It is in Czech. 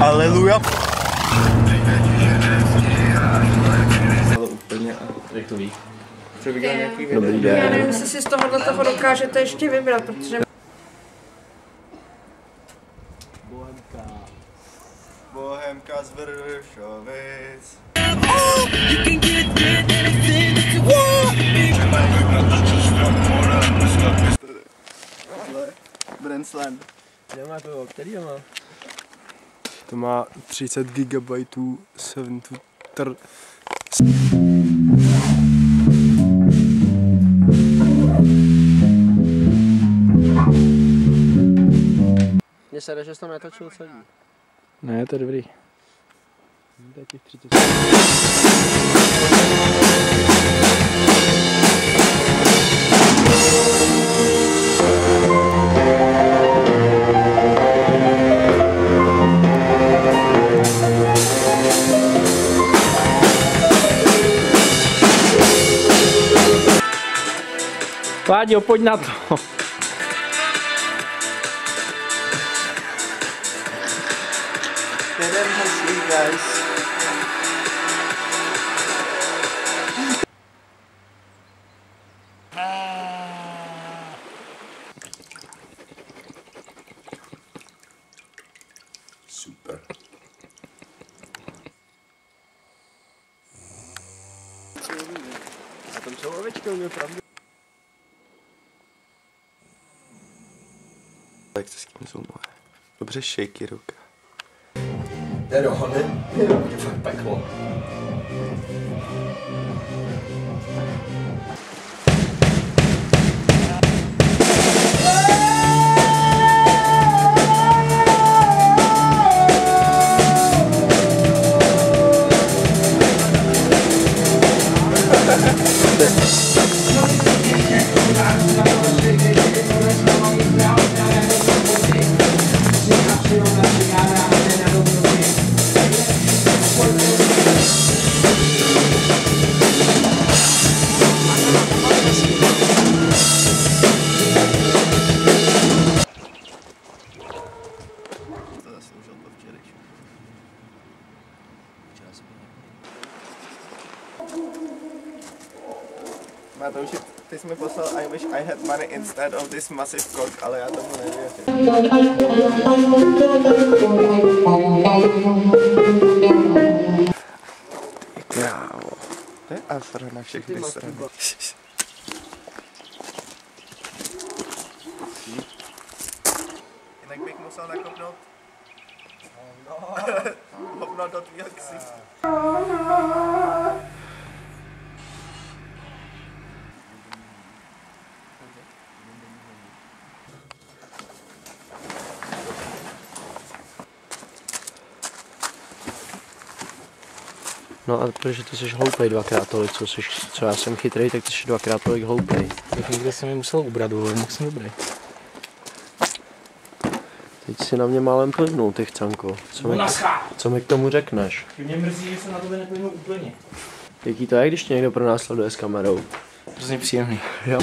Aleluja. Ale úplně. Jak to ví? Co viděl nějaký video? Dobrý den. Já nevím, jestli si z tohohle toho dokážete ještě vybrat, protože... Bohemka z Vršovic. Brandsland. Kde má to, který má? To má 30 GB 7 tr. Mně se jde, že jsi to netočil celý. Ne, to je dobrý. To je těch 30. Páďo, pojď na to. Jeden hezký, guys. Super. A tam jsou ovečky, mě pravdu. Tak to s kým zoomuje. Dobře, shaky ruka. Nedohody, je fakt peklo. Matouši, ty jsi mi poslal I wish I had money instead of this massive cock, ale já tomu nevěřím. Krávo. To je afra na všechny strany. Jinak bych musel nakopnout hovno do tvýho ksichtu. No a protože ty jsi hloupej dvakrát tolik, co já jsem chytrý, tak ty jsi dvakrát tolik hloupej. Tak někde jsem mi musel ubrat, ale mohl jsem dobrý. Teď si na mě málem plivnul, ty chcanko. Co mi k tomu řekneš? Mě mrzí, že jsem na tebe neplivnul úplně. Jaký to je, když tě někdo pronásleduje s kamerou? Hrozně příjemný. Jo.